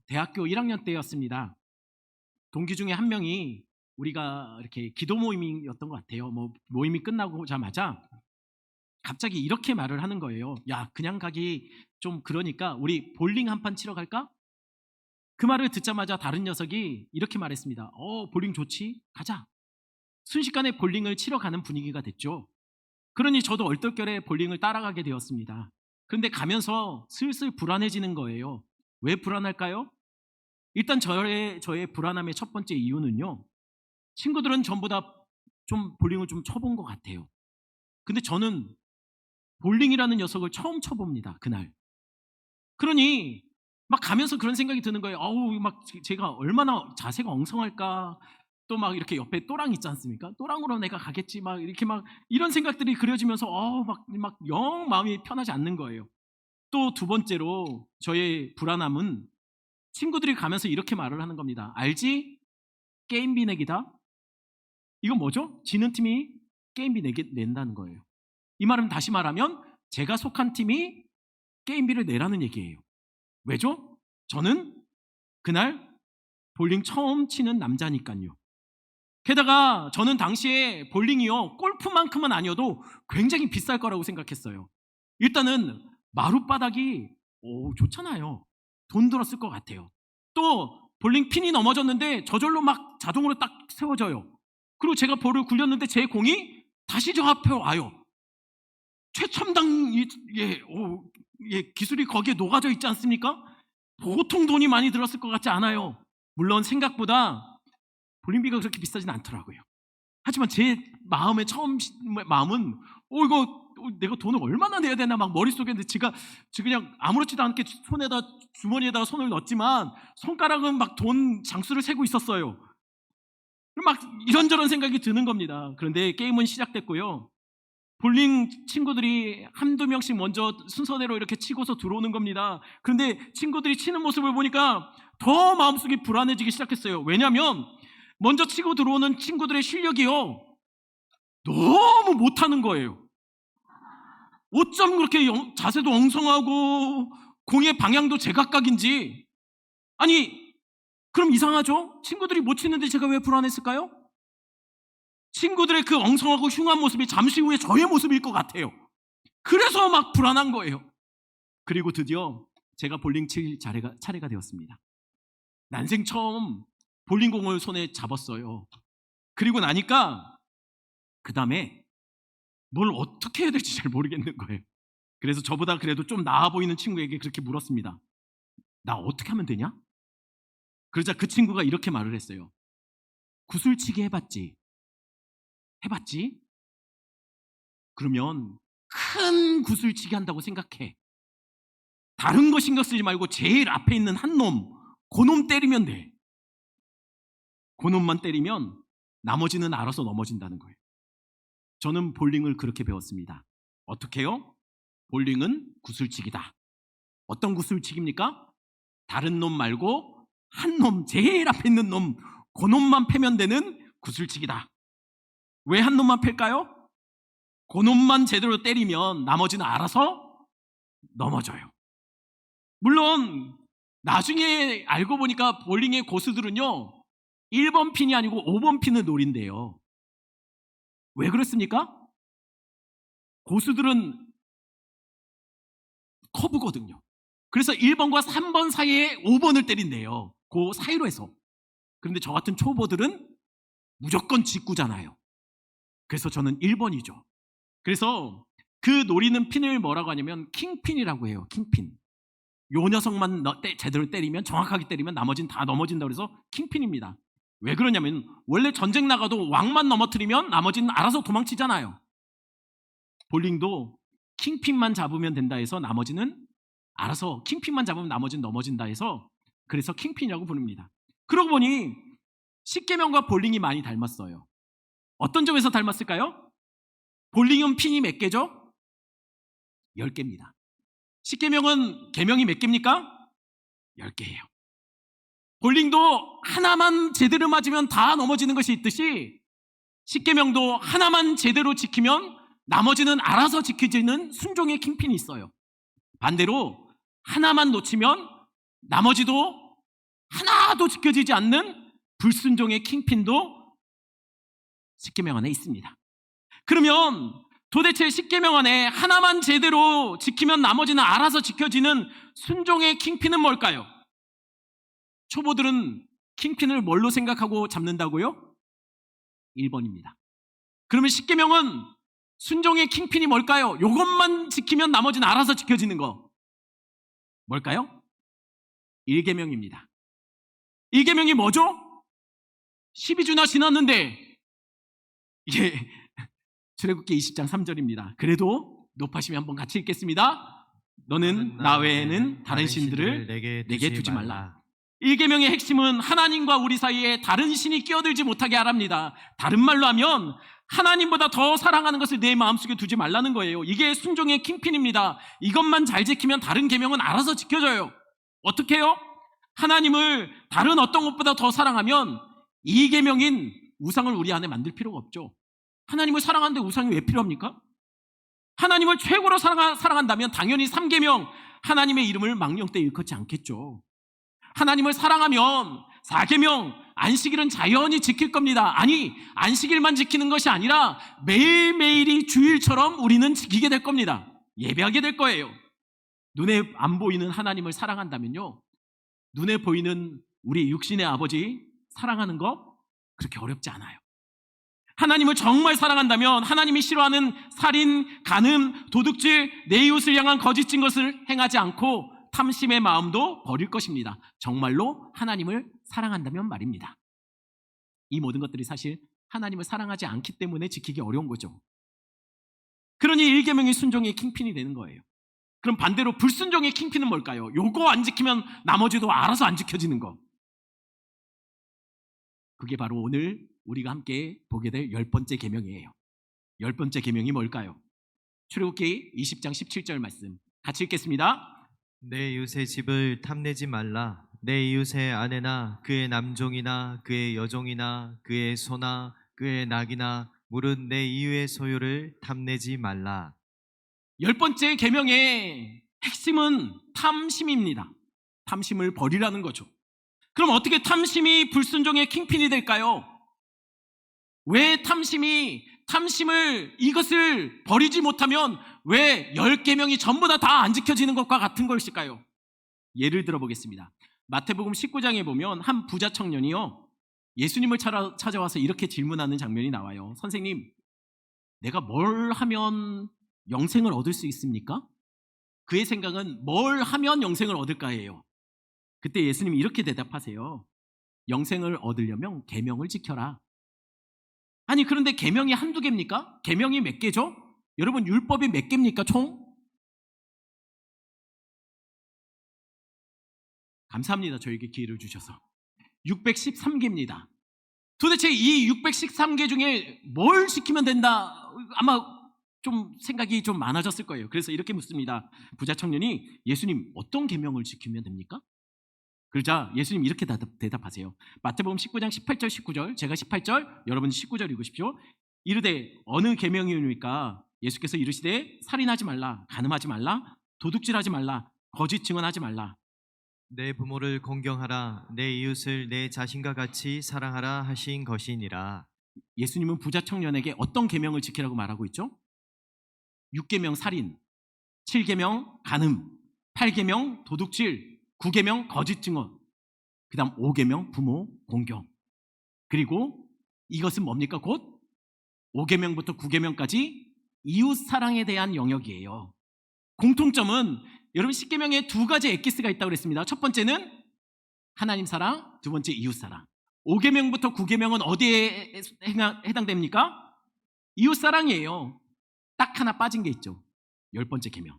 대학교 1학년 때였습니다. 동기 중에 한 명이 우리가 이렇게 기도 모임이었던 것 같아요. 모임이 끝나고자마자 갑자기 이렇게 말을 하는 거예요. 야, 그냥 가기 좀 그러니까 우리 볼링 한 판 치러 갈까? 그 말을 듣자마자 다른 녀석이 이렇게 말했습니다. 볼링 좋지? 가자. 순식간에 볼링을 치러 가는 분위기가 됐죠. 그러니 저도 얼떨결에 볼링을 따라가게 되었습니다. 그런데 가면서 슬슬 불안해지는 거예요. 왜 불안할까요? 일단 저의 불안함의 첫 번째 이유는요. 친구들은 전부 다 좀 볼링을 좀 쳐본 것 같아요. 근데 저는 볼링이라는 녀석을 처음 쳐봅니다. 그날. 그러니 막 가면서 그런 생각이 드는 거예요. 막 제가 얼마나 자세가 엉성할까. 또 막 이렇게 옆에 또랑 있지 않습니까? 또랑으로 내가 가겠지. 막 이렇게 막 이런 생각들이 그려지면서 막 영 마음이 편하지 않는 거예요. 또 두 번째로 저의 불안함은 친구들이 가면서 이렇게 말을 하는 겁니다. 알지? 게임비 내기다. 이건 뭐죠? 지는 팀이 게임비 낸다는 거예요. 이 말은 다시 말하면 제가 속한 팀이 게임비를 내라는 얘기예요. 왜죠? 저는 그날 볼링 처음 치는 남자니까요. 게다가 저는 당시에 볼링이요, 골프만큼은 아니어도 굉장히 비쌀 거라고 생각했어요. 일단은 마룻바닥이 좋잖아요. 돈 들었을 것 같아요. 또 볼링 핀이 넘어졌는데 저절로 막 자동으로 딱 세워져요. 그리고 제가 볼을 굴렸는데 제 공이 다시 저 앞에 와요. 최첨단 기술이 거기에 녹아져 있지 않습니까? 보통 돈이 많이 들었을 것 같지 않아요. 물론 생각보다 볼링비가 그렇게 비싸진 않더라고요. 하지만 제 마음은 이거 내가 돈을 얼마나 내야 되나 막 머릿속에 제가 그냥 아무렇지도 않게 주머니에다가 손을 넣었지만 손가락은 막 돈 장수를 세고 있었어요. 막 이런저런 생각이 드는 겁니다. 그런데 게임은 시작됐고요. 볼링 친구들이 한두 명씩 먼저 순서대로 이렇게 치고서 들어오는 겁니다. 그런데 친구들이 치는 모습을 보니까 더 마음속이 불안해지기 시작했어요. 왜냐하면 먼저 치고 들어오는 친구들의 실력이요, 너무 못하는 거예요. 어쩜 그렇게 자세도 엉성하고 공의 방향도 제각각인지. 아니, 그럼 이상하죠? 친구들이 못 치는데 제가 왜 불안했을까요? 친구들의 그 엉성하고 흉한 모습이 잠시 후에 저의 모습일 것 같아요. 그래서 막 불안한 거예요. 그리고 드디어 제가 볼링 칠 차례가 되었습니다. 난생 처음 볼링공을 손에 잡았어요. 그리고 나니까 그 다음에 뭘 어떻게 해야 될지 잘 모르겠는 거예요. 그래서 저보다 그래도 좀 나아 보이는 친구에게 그렇게 물었습니다. 나 어떻게 하면 되냐? 그러자 그 친구가 이렇게 말을 했어요. 구슬치기 해봤지? 그러면 큰 구슬치기 한다고 생각해. 다른 거 신경 쓰지 말고 제일 앞에 있는 한 놈, 그 놈 때리면 돼. 그 놈만 때리면 나머지는 알아서 넘어진다는 거예요. 저는 볼링을 그렇게 배웠습니다. 어떻게 해요? 볼링은 구슬치기다. 어떤 구슬치기입니까? 다른 놈 말고 한 놈, 제일 앞에 있는 놈, 그 놈만 패면 되는 구슬치기다. 왜 한 놈만 팰까요? 그 놈만 제대로 때리면 나머지는 알아서 넘어져요. 물론 나중에 알고 보니까 볼링의 고수들은요, 1번 핀이 아니고 5번 핀을 노린대요. 왜 그렇습니까? 고수들은 커브거든요. 그래서 1번과 3번 사이에 5번을 때린대요. 그 사이로 해서. 그런데 저 같은 초보들은 무조건 직구잖아요. 그래서 저는 1번이죠. 그래서 그 노리는 핀을 뭐라고 하냐면 킹핀이라고 해요. 킹핀. 요 녀석만 제대로 때리면, 정확하게 때리면 나머지는 다 넘어진다고 해서 킹핀입니다. 왜 그러냐면 원래 전쟁 나가도 왕만 넘어뜨리면 나머지는 알아서 도망치잖아요. 볼링도 킹핀만 잡으면 된다 해서 나머지는 알아서, 킹핀만 잡으면 나머지는 넘어진다 해서 그래서 킹핀이라고 부릅니다. 그러고 보니 십계명과 볼링이 많이 닮았어요. 어떤 점에서 닮았을까요? 볼링은 핀이 몇 개죠? 10개입니다. 십계명은 계명이 몇 개입니까? 10개예요. 볼링도 하나만 제대로 맞으면 다 넘어지는 것이 있듯이 십계명도 하나만 제대로 지키면 나머지는 알아서 지켜지는 순종의 킹핀이 있어요. 반대로 하나만 놓치면 나머지도 하나도 지켜지지 않는 불순종의 킹핀도 십계명 안에 있습니다. 그러면 도대체 십계명 안에 하나만 제대로 지키면 나머지는 알아서 지켜지는 순종의 킹핀은 뭘까요? 초보들은 킹핀을 뭘로 생각하고 잡는다고요? 1번입니다. 그러면 십계명은 순종의 킹핀이 뭘까요? 이것만 지키면 나머지는 알아서 지켜지는 거 뭘까요? 1계명입니다. 1계명이 뭐죠? 12주나 지났는데 이게 출애굽기 20장 3절입니다. 그래도 높아시면 한번 같이 읽겠습니다. 너는 나 외에는 다른 신들을 내게 두지 말라. 1계명의 핵심은 하나님과 우리 사이에 다른 신이 끼어들지 못하게 하랍니다. 다른 말로 하면 하나님보다 더 사랑하는 것을 내 마음속에 두지 말라는 거예요. 이게 순종의 킹핀입니다. 이것만 잘 지키면 다른 계명은 알아서 지켜져요. 어떻게 해요? 하나님을 다른 어떤 것보다 더 사랑하면 2계명인 우상을 우리 안에 만들 필요가 없죠. 하나님을 사랑하는데 우상이 왜 필요합니까? 하나님을 최고로 사랑한다면 당연히 3계명 하나님의 이름을 망령되이 일컫지 않겠죠. 하나님을 사랑하면 4계명 안식일은 자연히 지킬 겁니다. 아니, 안식일만 지키는 것이 아니라 매일매일이 주일처럼 우리는 지키게 될 겁니다. 예배하게 될 거예요. 눈에 안 보이는 하나님을 사랑한다면요, 눈에 보이는 우리 육신의 아버지 사랑하는 거 그렇게 어렵지 않아요. 하나님을 정말 사랑한다면 하나님이 싫어하는 살인, 간음, 도둑질, 내 이웃을 향한 거짓진 것을 행하지 않고 탐심의 마음도 버릴 것입니다. 정말로 하나님을 사랑한다면 말입니다. 이 모든 것들이 사실 하나님을 사랑하지 않기 때문에 지키기 어려운 거죠. 그러니 1계명이 순종의 킹핀이 되는 거예요. 그럼 반대로 불순종의 킹핀은 뭘까요? 요거 안 지키면 나머지도 알아서 안 지켜지는 거. 그게 바로 오늘 우리가 함께 보게 될 10번째 계명이에요. 10번째 계명이 뭘까요? 출애굽기 20장 17절 말씀 같이 읽겠습니다. 내 이웃의 집을 탐내지 말라. 내 이웃의 아내나 그의 남종이나 그의 여종이나 그의 소나 그의 낙이나 무릇 내 이웃의 소유를 탐내지 말라. 10번째 계명의 핵심은 탐심입니다. 탐심을 버리라는 거죠. 그럼 어떻게 탐심이 불순종의 킹핀이 될까요? 왜 이것을 버리지 못하면 왜 10계명이 전부 다 안 지켜지는 것과 같은 것일까요? 예를 들어 보겠습니다. 마태복음 19장에 보면 한 부자 청년이요, 예수님을 찾아와서 이렇게 질문하는 장면이 나와요. 선생님, 내가 뭘 하면 영생을 얻을 수 있습니까? 그의 생각은 뭘 하면 영생을 얻을까예요. 그때 예수님이 이렇게 대답하세요. 영생을 얻으려면 계명을 지켜라. 아니, 그런데 계명이 한두 개입니까? 계명이 몇 개죠? 여러분, 율법이 몇 개입니까 총? 감사합니다. 저에게 기회를 주셔서. 613개입니다. 도대체 이 613개 중에 뭘 지키면 된다? 아마 좀 생각이 좀 많아졌을 거예요. 그래서 이렇게 묻습니다. 부자 청년이 예수님, 어떤 계명을 지키면 됩니까? 그러자 예수님 이렇게 대답하세요. 마태복음 19장 18절 19절, 제가 18절, 여러분 19절 읽으십시오. 이르되 어느 계명이니까? 예수께서 이르시되 살인하지 말라, 간음하지 말라, 도둑질하지 말라, 거짓 증언하지 말라. 내 부모를 공경하라. 내 이웃을 내 자신과 같이 사랑하라 하신 것이니라. 예수님은 부자 청년에게 어떤 계명을 지키라고 말하고 있죠? 6계명 살인, 7계명 간음, 8계명 도둑질, 9계명 거짓 증언, 그 다음 5계명 부모 공경. 그리고 이것은 뭡니까? 곧 5계명부터 9계명까지 이웃 사랑에 대한 영역이에요. 공통점은 여러분 10계명에 두 가지 엑기스가 있다고 그랬습니다. 첫 번째는 하나님 사랑, 두 번째 이웃 사랑. 5계명부터 9계명은 어디에 해당됩니까? 이웃 사랑이에요. 딱 하나 빠진 게 있죠. 10번째 계명.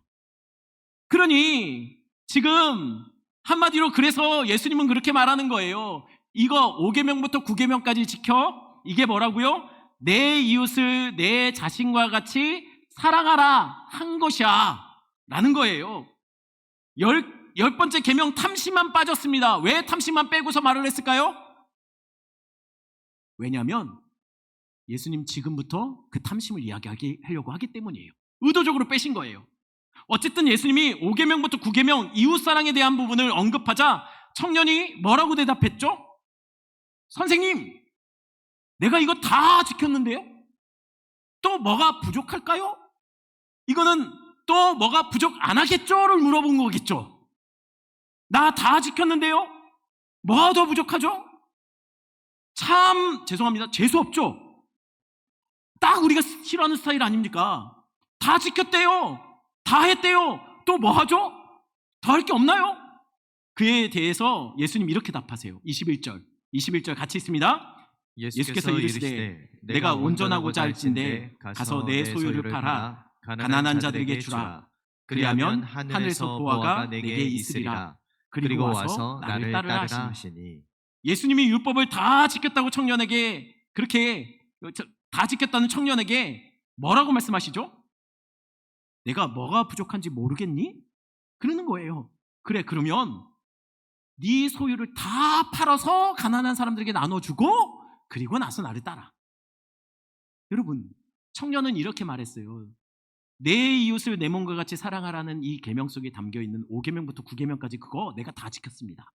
그러니 지금 한마디로 그래서 예수님은 그렇게 말하는 거예요. 이거 5계명부터 9계명까지 지켜. 이게 뭐라고요? 내 이웃을 내 자신과 같이 사랑하라 한 것이야 라는 거예요. 10번째 계명 탐심만 빠졌습니다. 왜 탐심만 빼고서 말을 했을까요? 왜냐하면 예수님 지금부터 그 탐심을 이야기하려고 하기 때문이에요. 의도적으로 빼신 거예요. 어쨌든 예수님이 5계명부터 9계명 이웃사랑에 대한 부분을 언급하자 청년이 뭐라고 대답했죠? 선생님, 내가 이거 다 지켰는데요? 또 뭐가 부족할까요? 이거는 또 뭐가 부족 안 하겠죠?를 물어본 거겠죠. 나 다 지켰는데요? 뭐가 더 부족하죠? 참 죄송합니다. 재수 없죠? 딱 우리가 싫어하는 스타일 아닙니까? 다 지켰대요. 다 했대요. 또 뭐 하죠? 더 할 게 없나요? 그에 대해서 예수님 이렇게 답하세요. 21절 같이 있습니다. 예수께서 이르시되 내가 온전하고자 할진대 가서 내 소유를 팔아 가난한 자들에게 주라. 그리하면 하늘에서 보화가 내게 있으리라. 그리고 와서 나를 따르라 하시니. 예수님이 율법을 다 지켰다고 청년에게 그렇게 다 지켰다는 청년에게 뭐라고 말씀하시죠? 내가 뭐가 부족한지 모르겠니? 그러는 거예요. 그래, 그러면 네 소유를 다 팔아서 가난한 사람들에게 나눠주고 그리고 나서 나를 따라. 여러분, 청년은 이렇게 말했어요. 내 이웃을 내 몸과 같이 사랑하라는 이 계명 속에 담겨있는 5계명부터 9계명까지 그거 내가 다 지켰습니다.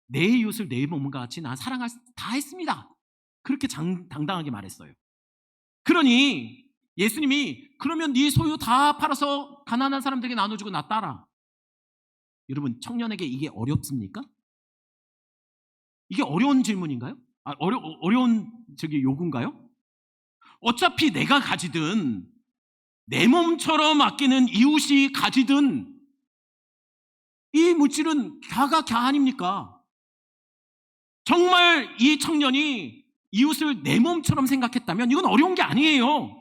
내 이웃을 내 몸과 같이 난 사랑할 다 했습니다. 그렇게 당당하게 말했어요. 그러니 예수님이 그러면 네 소유 다 팔아서 가난한 사람들에게 나눠주고 나 따라. 여러분, 청년에게 이게 어렵습니까? 이게 어려운 질문인가요? 어려운 요구인가요? 어차피 내가 가지든 내 몸처럼 아끼는 이웃이 가지든 이 물질은 갸가 갸 아닙니까? 정말 이 청년이 이웃을 내 몸처럼 생각했다면 이건 어려운 게 아니에요.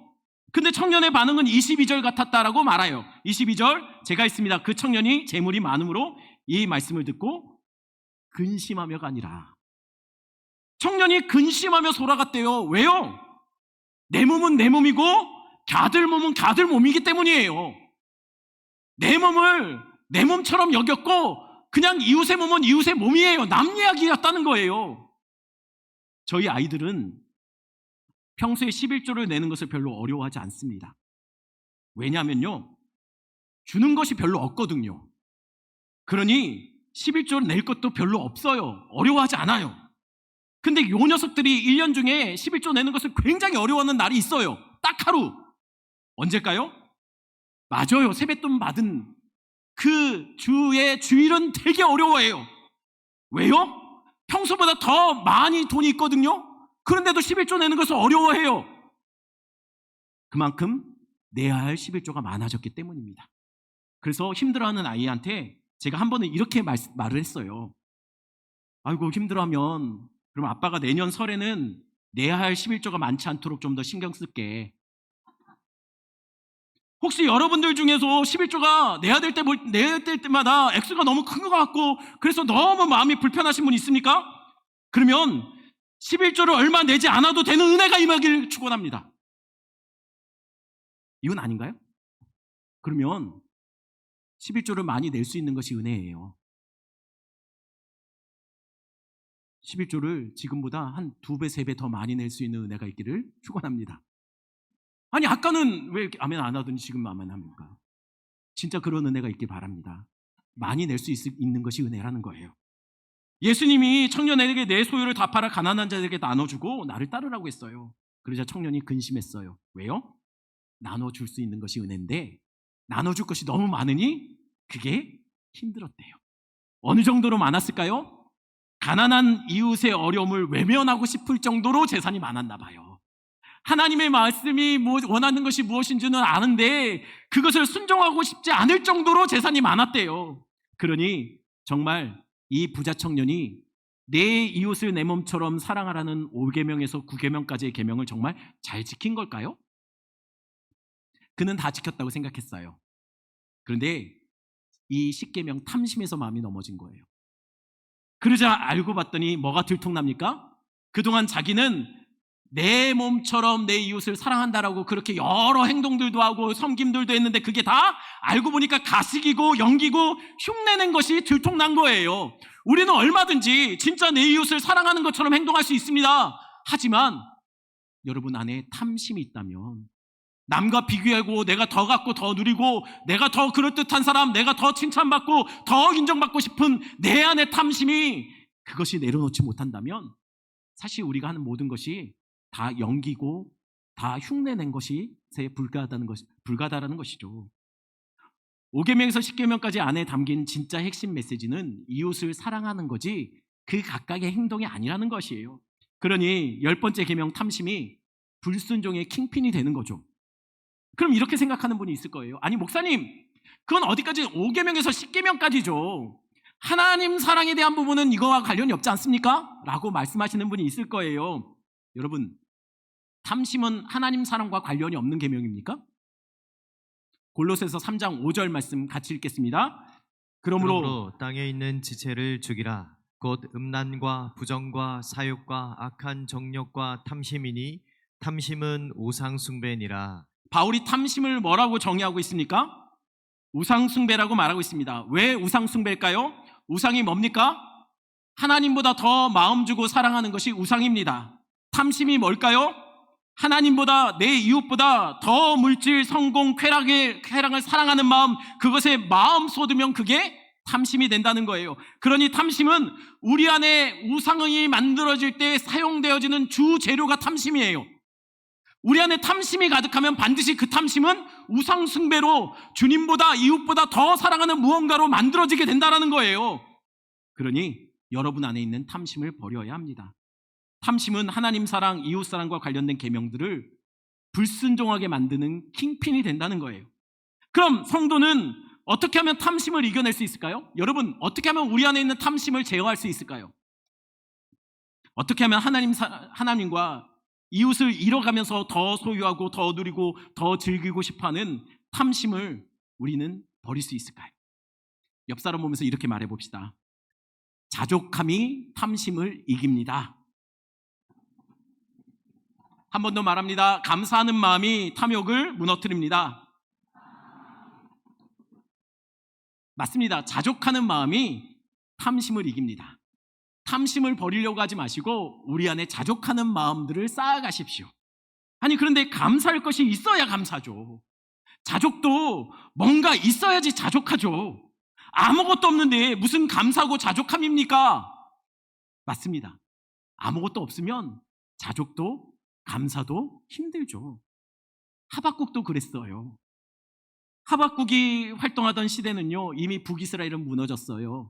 근데 청년의 반응은 22절 같았다라고 말해요. 22절 제가 있습니다. 그 청년이 재물이 많음으로 이 말씀을 듣고 근심하며가 아니라 청년이 근심하며 돌아갔대요. 왜요? 내 몸은 내 몸이고 갸들 몸은 갸들 몸이기 때문이에요. 내 몸을 내 몸처럼 여겼고 그냥 이웃의 몸은 이웃의 몸이에요. 남 이야기였다는 거예요. 저희 아이들은 평소에 11조를 내는 것을 별로 어려워하지 않습니다. 왜냐하면요, 주는 것이 별로 없거든요. 그러니 11조를 낼 것도 별로 없어요. 어려워하지 않아요. 근데 요 녀석들이 1년 중에 11조 내는 것을 굉장히 어려워하는 날이 있어요. 딱 하루. 언제일까요? 맞아요. 세뱃돈 받은 그 주의 주일은 되게 어려워해요. 왜요? 평소보다 더 많이 돈이 있거든요. 그런데도 11조 내는 것을 어려워해요. 그만큼 내야 할 11조가 많아졌기 때문입니다. 그래서 힘들어하는 아이한테 제가 한 번은 이렇게 말을 했어요. 아이고, 힘들어하면 그럼 아빠가 내년 설에는 내야 할 11조가 많지 않도록 좀 더 신경 쓸게. 혹시 여러분들 중에서 11조가 내야 될 때마다 액수가 너무 큰 것 같고 그래서 너무 마음이 불편하신 분 있습니까? 그러면 11조를 얼마 내지 않아도 되는 은혜가 임하길 축원합니다. 이건 아닌가요? 그러면 11조를 많이 낼 수 있는 것이 은혜예요. 11조를 지금보다 한 2배, 3배 더 많이 낼 수 있는 은혜가 있기를 축원합니다. 아니, 아까는 왜 이렇게 아멘 안 하더니 지금 아멘 합니까? 진짜 그런 은혜가 있길 바랍니다. 많이 낼 수 있는 것이 은혜라는 거예요. 예수님이 청년에게 내 소유를 다 팔아 가난한 자들에게 나눠주고 나를 따르라고 했어요. 그러자 청년이 근심했어요. 왜요? 나눠줄 수 있는 것이 은혜인데 나눠줄 것이 너무 많으니 그게 힘들었대요. 어느 정도로 많았을까요? 가난한 이웃의 어려움을 외면하고 싶을 정도로 재산이 많았나 봐요. 하나님의 말씀이 원하는 것이 무엇인지는 아는데 그것을 순종하고 싶지 않을 정도로 재산이 많았대요. 그러니 정말 이 부자 청년이 내 이웃을 내 몸처럼 사랑하라는 5계명에서 9계명까지의 계명을 정말 잘 지킨 걸까요? 그는 다 지켰다고 생각했어요. 그런데 이 10계명 탐심에서 마음이 넘어진 거예요. 그러자 알고 봤더니 뭐가 들통납니까? 그동안 자기는 내 몸처럼 내 이웃을 사랑한다라고 그렇게 여러 행동들도 하고 섬김들도 했는데 그게 다 알고 보니까 가식이고 연기고 흉내낸 것이 들통난 거예요. 우리는 얼마든지 진짜 내 이웃을 사랑하는 것처럼 행동할 수 있습니다. 하지만 여러분 안에 탐심이 있다면 남과 비교하고 내가 더 갖고 더 누리고 내가 더 그럴듯한 사람, 내가 더 칭찬받고 더 인정받고 싶은 내 안의 탐심이 그것이 내려놓지 못한다면 사실 우리가 하는 모든 것이 다 연기고 다 흉내낸 것이 불가하다는 것이죠. 5계명에서 10계명까지 안에 담긴 진짜 핵심 메시지는 이웃을 사랑하는 거지 그 각각의 행동이 아니라는 것이에요. 그러니 10번째 계명 탐심이 불순종의 킹핀이 되는 거죠. 그럼 이렇게 생각하는 분이 있을 거예요. 아니 목사님, 그건 어디까지 5계명에서 10계명까지죠. 하나님 사랑에 대한 부분은 이거와 관련이 없지 않습니까? 라고 말씀하시는 분이 있을 거예요. 여러분, 탐심은 하나님 사랑과 관련이 없는 계명입니까? 골로새서 3장 5절 말씀 같이 읽겠습니다. 그러므로 땅에 있는 지체를 죽이라. 곧 음란과 부정과 사욕과 악한 정욕과 탐심이니 탐심은 우상 숭배니라. 바울이 탐심을 뭐라고 정의하고 있습니까? 우상 숭배라고 말하고 있습니다. 왜 우상 숭배일까요? 우상이 뭡니까? 하나님보다 더 마음 주고 사랑하는 것이 우상입니다. 탐심이 뭘까요? 하나님보다 내 이웃보다 더 물질, 성공, 쾌락을 사랑하는 마음, 그것에 마음 쏟으면 그게 탐심이 된다는 거예요. 그러니 탐심은 우리 안에 우상이 만들어질 때 사용되어지는 주 재료가 탐심이에요. 우리 안에 탐심이 가득하면 반드시 그 탐심은 우상 숭배로 주님보다 이웃보다 더 사랑하는 무언가로 만들어지게 된다는 거예요. 그러니 여러분 안에 있는 탐심을 버려야 합니다. 탐심은 하나님 사랑, 이웃 사랑과 관련된 계명들을 불순종하게 만드는 킹핀이 된다는 거예요. 그럼 성도는 어떻게 하면 탐심을 이겨낼 수 있을까요? 여러분, 어떻게 하면 우리 안에 있는 탐심을 제어할 수 있을까요? 어떻게 하면 하나님과 이웃을 잃어가면서 더 소유하고 더 누리고 더 즐기고 싶어하는 탐심을 우리는 버릴 수 있을까요? 옆 사람 보면서 이렇게 말해 봅시다. 자족함이 탐심을 이깁니다. 한 번 더 말합니다. 감사하는 마음이 탐욕을 무너뜨립니다. 맞습니다. 자족하는 마음이 탐심을 이깁니다. 탐심을 버리려고 하지 마시고 우리 안에 자족하는 마음들을 쌓아가십시오. 아니 그런데 감사할 것이 있어야 감사죠. 자족도 뭔가 있어야지 자족하죠. 아무것도 없는데 무슨 감사고 자족함입니까? 맞습니다. 아무것도 없으면 자족도 감사도 힘들죠. 하박국도 그랬어요. 하박국이 활동하던 시대는요, 이미 북이스라엘은 무너졌어요.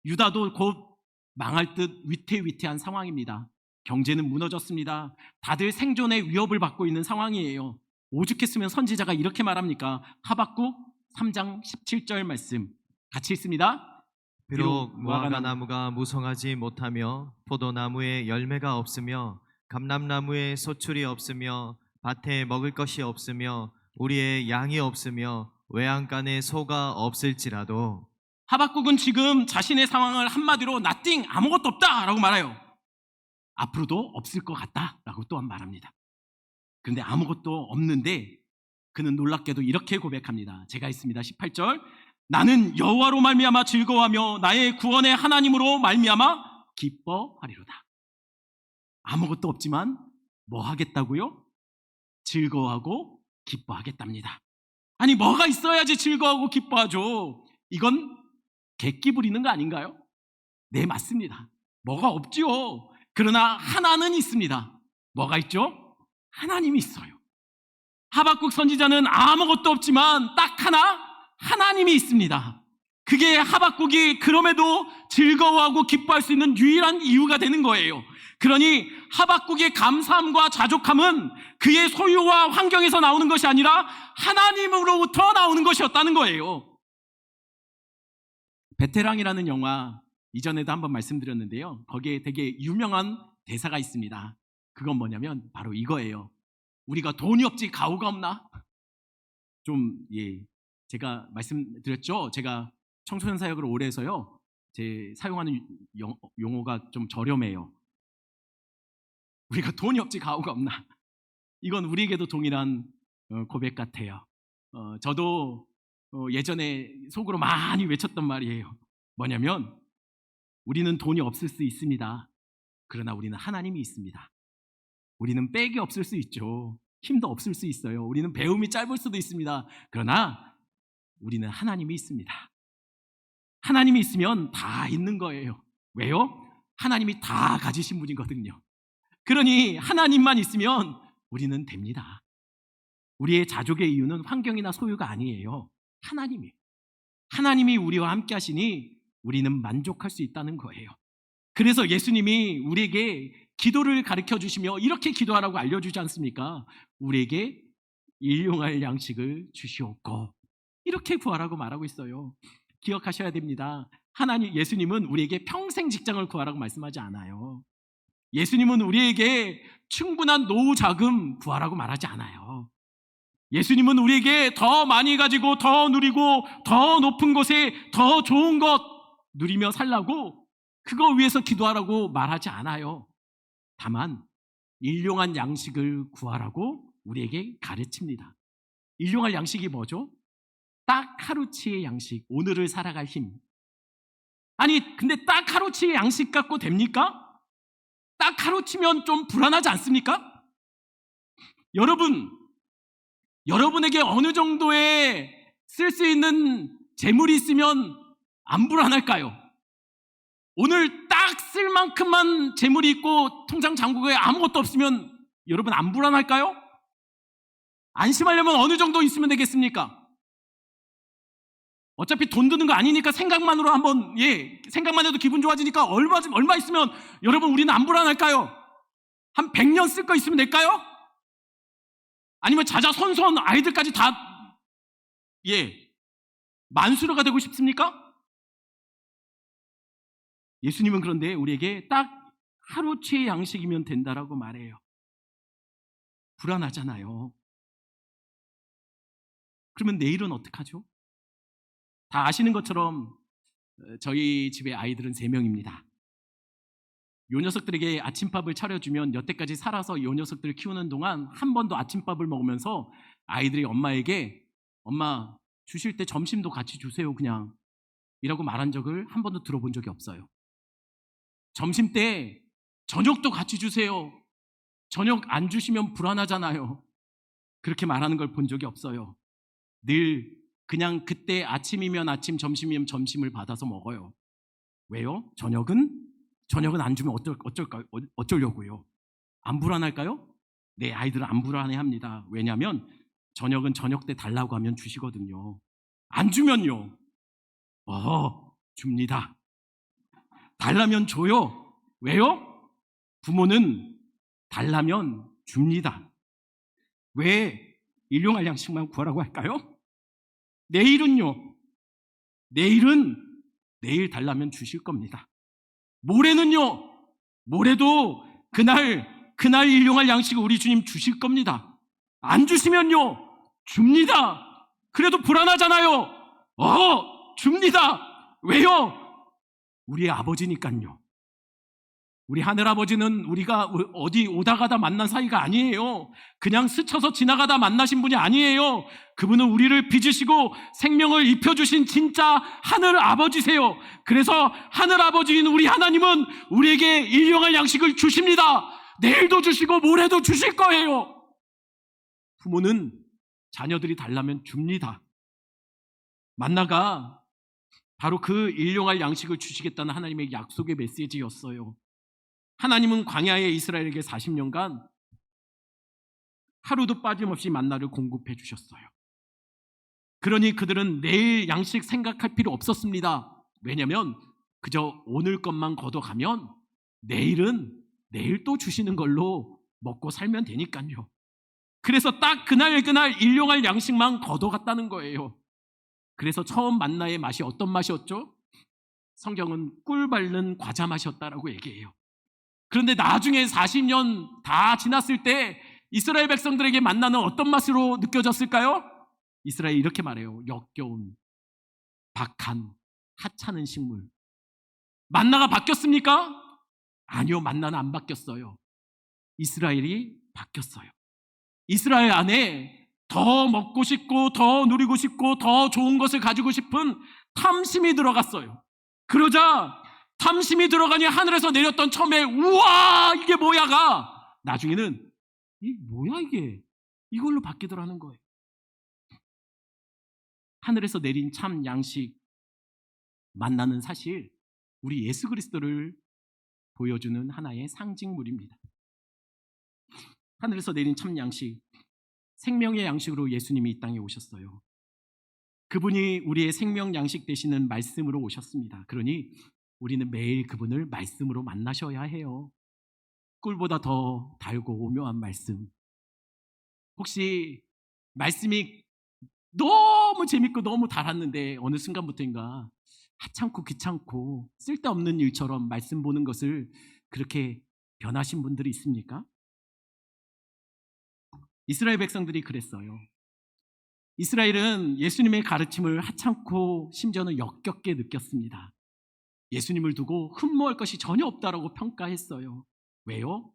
유다도 곧 망할 듯 위태위태한 상황입니다. 경제는 무너졌습니다. 다들 생존의 위협을 받고 있는 상황이에요. 오죽했으면 선지자가 이렇게 말합니까? 하박국 3장 17절 말씀 같이 읽습니다. 비록 무화과 나무가 무성하지 못하며 포도나무에 열매가 없으며 감람나무에 소출이 없으며 밭에 먹을 것이 없으며 우리의 양이 없으며 외양간에 소가 없을지라도. 하박국은 지금 자신의 상황을 한마디로 nothing, 아무것도 없다라고 말해요. 앞으로도 없을 것 같다라고 또한 말합니다. 그런데 아무것도 없는데 그는 놀랍게도 이렇게 고백합니다. 제가 있습니다. 18절. 나는 여호와로 말미암아 즐거워하며 나의 구원의 하나님으로 말미암아 기뻐하리로다. 아무것도 없지만 뭐 하겠다고요? 즐거워하고 기뻐하겠답니다. 아니 뭐가 있어야지 즐거워하고 기뻐하죠. 이건 객기 부리는 거 아닌가요? 네, 맞습니다. 뭐가 없지요. 그러나 하나는 있습니다. 뭐가 있죠? 하나님이 있어요. 하박국 선지자는 아무것도 없지만 딱 하나, 하나님이 있습니다. 그게 하박국이 그럼에도 즐거워하고 기뻐할 수 있는 유일한 이유가 되는 거예요. 그러니 하박국의 감사함과 자족함은 그의 소유와 환경에서 나오는 것이 아니라 하나님으로부터 나오는 것이었다는 거예요. 베테랑이라는 영화 이전에도 한번 말씀드렸는데요. 거기에 되게 유명한 대사가 있습니다. 그건 뭐냐면 바로 이거예요. 우리가 돈이 없지 가오가 없나? 제가 말씀드렸죠. 제가 청소년 사역을 오래 해서요. 제 사용하는 용어가 좀 저렴해요. 우리가 돈이 없지 가오가 없나? 이건 우리에게도 동일한 고백 같아요. 저도 예전에 속으로 많이 외쳤던 말이에요. 뭐냐면 우리는 돈이 없을 수 있습니다. 그러나 우리는 하나님이 있습니다. 우리는 백이 없을 수 있죠. 힘도 없을 수 있어요. 우리는 배움이 짧을 수도 있습니다. 그러나 우리는 하나님이 있습니다. 하나님이 있으면 다 있는 거예요. 왜요? 하나님이 다 가지신 분이거든요. 그러니 하나님만 있으면 우리는 됩니다. 우리의 자족의 이유는 환경이나 소유가 아니에요. 하나님이 우리와 함께 하시니 우리는 만족할 수 있다는 거예요. 그래서 예수님이 우리에게 기도를 가르쳐 주시며 이렇게 기도하라고 알려주지 않습니까? 우리에게 일용할 양식을 주시옵고 이렇게 구하라고 말하고 있어요. 기억하셔야 됩니다. 예수님은 우리에게 평생 직장을 구하라고 말씀하지 않아요. 예수님은 우리에게 충분한 노후 자금 구하라고 말하지 않아요. 예수님은 우리에게 더 많이 가지고 더 누리고 더 높은 곳에 더 좋은 것 누리며 살라고 그거 위해서 기도하라고 말하지 않아요. 다만 일용할 양식을 구하라고 우리에게 가르칩니다. 일용할 양식이 뭐죠? 딱 하루치의 양식, 오늘을 살아갈 힘. 아니 근데 딱 하루치의 양식 갖고 됩니까? 딱 하루치면 좀 불안하지 않습니까? 여러분에게 어느 정도의 쓸 수 있는 재물이 있으면 안 불안할까요? 오늘 딱 쓸 만큼만 재물이 있고 통장 잔고에 아무것도 없으면 여러분 안 불안할까요? 안심하려면 어느 정도 있으면 되겠습니까? 어차피 돈 드는 거 아니니까 생각만으로 한번 생각만 해도 기분 좋아지니까 얼마 있으면 여러분 우리는 안 불안할까요? 한 100년 쓸 거 있으면 될까요? 아니면 자자손손 아이들까지 다 만수르가 되고 싶습니까? 예수님은 그런데 우리에게 딱 하루치의 양식이면 된다라고 말해요. 불안하잖아요. 그러면 내일은 어떡하죠? 다 아시는 것처럼 저희 집의 아이들은 3명입니다. 요 녀석들에게 아침밥을 차려주면 여태까지 살아서 요 녀석들을 키우는 동안 한 번도 아침밥을 먹으면서 아이들이 엄마에게 엄마 주실 때 점심도 같이 주세요 그냥 이라고 말한 적을 한 번도 들어본 적이 없어요. 점심 때 저녁도 같이 주세요. 저녁 안 주시면 불안하잖아요. 그렇게 말하는 걸 본 적이 없어요. 늘 그냥 그때 아침이면 아침, 점심이면 점심을 받아서 먹어요. 왜요? 저녁은 안 주면 어쩌려고요? 안 불안할까요? 네, 아이들은 안 불안해합니다. 왜냐하면 저녁은 저녁 때 달라고 하면 주시거든요. 안 주면요, 줍니다. 달라면 줘요. 왜요? 부모는 달라면 줍니다. 왜 일용할 양식만 구하라고 할까요? 내일은요, 내일 달라면 주실 겁니다. 모레도 그날 일용할 양식을 우리 주님 주실 겁니다. 안 주시면요, 줍니다. 그래도 불안하잖아요. 줍니다. 왜요? 우리의 아버지니까요. 우리 하늘아버지는 우리가 어디 오다 가다 만난 사이가 아니에요. 그냥 스쳐서 지나가다 만나신 분이 아니에요. 그분은 우리를 빚으시고 생명을 입혀주신 진짜 하늘아버지세요. 그래서 하늘아버지인 우리 하나님은 우리에게 일용할 양식을 주십니다. 내일도 주시고 모레도 주실 거예요. 부모는 자녀들이 달라면 줍니다. 만나가 바로 그 일용할 양식을 주시겠다는 하나님의 약속의 메시지였어요. 하나님은 광야의 이스라엘에게 40년간 하루도 빠짐없이 만나를 공급해 주셨어요. 그러니 그들은 내일 양식 생각할 필요 없었습니다. 왜냐하면 그저 오늘 것만 걷어가면 내일 또 주시는 걸로 먹고 살면 되니까요. 그래서 딱 그날 일용할 양식만 걷어갔다는 거예요. 그래서 처음 만나의 맛이 어떤 맛이었죠? 성경은 꿀 밟는 과자 맛이었다라고 얘기해요. 그런데 나중에 40년 다 지났을 때 이스라엘 백성들에게 만나는 어떤 맛으로 느껴졌을까요? 이스라엘이 이렇게 말해요. 역겨운, 박한, 하찮은 식물. 만나가 바뀌었습니까? 아니요, 만나는 안 바뀌었어요. 이스라엘이 바뀌었어요. 이스라엘 안에 더 먹고 싶고 더 누리고 싶고 더 좋은 것을 가지고 싶은 탐심이 들어갔어요. 그러자 탐심이 들어가니 하늘에서 내렸던 처음에 우와 이게 뭐야가 나중에는 이 뭐야 이게 이걸로 바뀌더라는 거예요. 하늘에서 내린 참 양식 만나는 사실, 우리 예수 그리스도를 보여주는 하나의 상징물입니다. 하늘에서 내린 참 양식, 생명의 양식으로 예수님이 이 땅에 오셨어요. 그분이 우리의 생명 양식 되시는 말씀으로 오셨습니다. 그러니 우리는 매일 그분을 말씀으로 만나셔야 해요. 꿀보다 더 달고 오묘한 말씀. 혹시 말씀이 너무 재밌고 너무 달았는데 어느 순간부터인가 하찮고 귀찮고 쓸데없는 일처럼 말씀 보는 것을 그렇게 변하신 분들이 있습니까? 이스라엘 백성들이 그랬어요. 이스라엘은 예수님의 가르침을 하찮고 심지어는 역겹게 느꼈습니다. 예수님을 두고 흠모할 것이 전혀 없다라고 평가했어요. 왜요?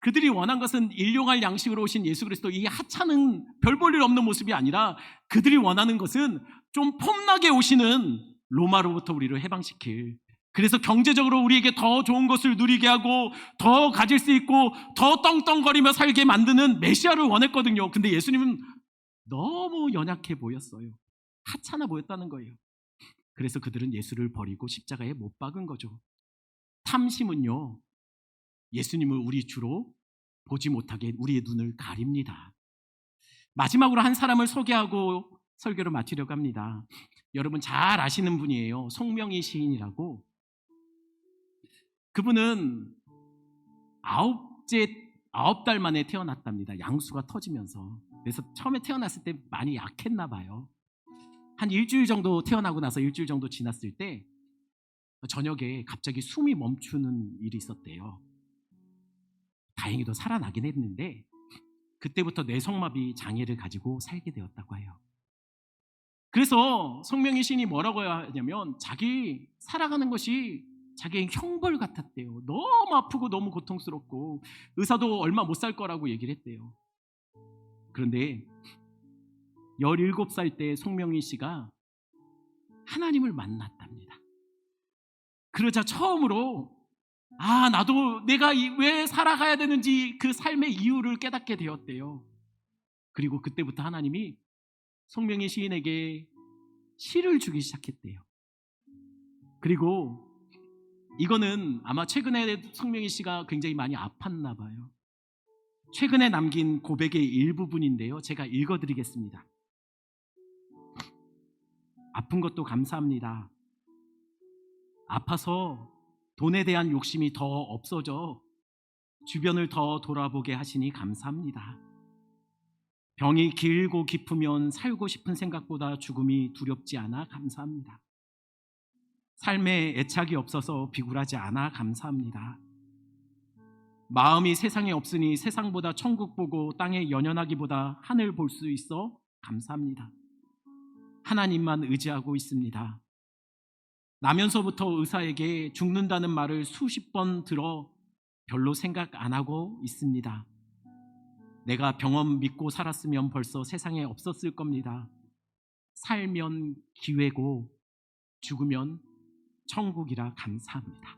그들이 원한 것은 일용할 양식으로 오신 예수 그리스도, 이 하찮은 별 볼 일 없는 모습이 아니라 그들이 원하는 것은 좀 폼나게 오시는 로마로부터 우리를 해방시킬, 그래서 경제적으로 우리에게 더 좋은 것을 누리게 하고 더 가질 수 있고 더 떵떵거리며 살게 만드는 메시아를 원했거든요. 근데 예수님은 너무 연약해 보였어요. 하찮아 보였다는 거예요. 그래서 그들은 예수를 버리고 십자가에 못 박은 거죠. 탐심은요, 예수님을 우리 주로 보지 못하게 우리의 눈을 가립니다. 마지막으로 한 사람을 소개하고 설교를 마치려고 합니다. 여러분 잘 아시는 분이에요. 송명희 시인이라고. 그분은 9달 만에 태어났답니다. 양수가 터지면서. 그래서 처음에 태어났을 때 많이 약했나 봐요. 한 일주일 정도 태어나고 나서 일주일 정도 지났을 때 저녁에 갑자기 숨이 멈추는 일이 있었대요. 다행히도 살아나긴 했는데 그때부터 뇌성마비 장애를 가지고 살게 되었다고 해요. 그래서 송명희 시인이 뭐라고 하냐면 자기 살아가는 것이 자기의 형벌 같았대요. 너무 아프고 너무 고통스럽고 의사도 얼마 못 살 거라고 얘기를 했대요. 그런데 17살 때 송명희 씨가 하나님을 만났답니다. 그러자 처음으로 나도 내가 왜 살아가야 되는지 그 삶의 이유를 깨닫게 되었대요. 그리고 그때부터 하나님이 송명희 시인에게 시를 주기 시작했대요. 그리고 이거는 아마 최근에 송명희 씨가 굉장히 많이 아팠나 봐요. 최근에 남긴 고백의 일부분인데요. 제가 읽어드리겠습니다. 아픈 것도 감사합니다. 아파서 돈에 대한 욕심이 더 없어져 주변을 더 돌아보게 하시니 감사합니다. 병이 길고 깊으면 살고 싶은 생각보다 죽음이 두렵지 않아 감사합니다. 삶에 애착이 없어서 비굴하지 않아 감사합니다. 마음이 세상에 없으니 세상보다 천국 보고 땅에 연연하기보다 하늘 볼 수 있어 감사합니다. 하나님만 의지하고 있습니다. 나면서부터 의사에게 죽는다는 말을 수십 번 들어 별로 생각 안 하고 있습니다. 내가 병원 믿고 살았으면 벌써 세상에 없었을 겁니다. 살면 기회고 죽으면 천국이라 감사합니다.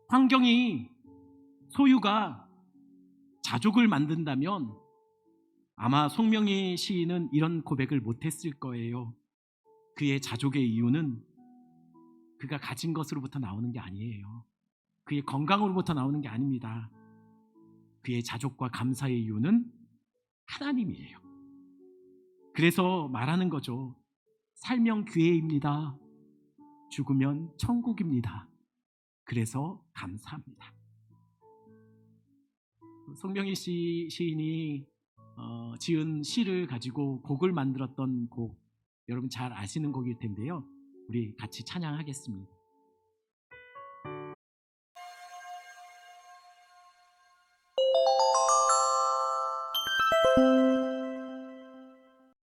환경이, 소유가 자족을 만든다면 아마 송명희 시인은 이런 고백을 못했을 거예요. 그의 자족의 이유는 그가 가진 것으로부터 나오는 게 아니에요. 그의 건강으로부터 나오는 게 아닙니다. 그의 자족과 감사의 이유는 하나님이에요. 그래서 말하는 거죠. 살면 기회입니다. 죽으면 천국입니다. 그래서 감사합니다. 송명희 시인이 지은 시를 가지고 곡을 만들었던 곡, 여러분 잘 아시는 곡일 텐데요. 우리 같이 찬양하겠습니다.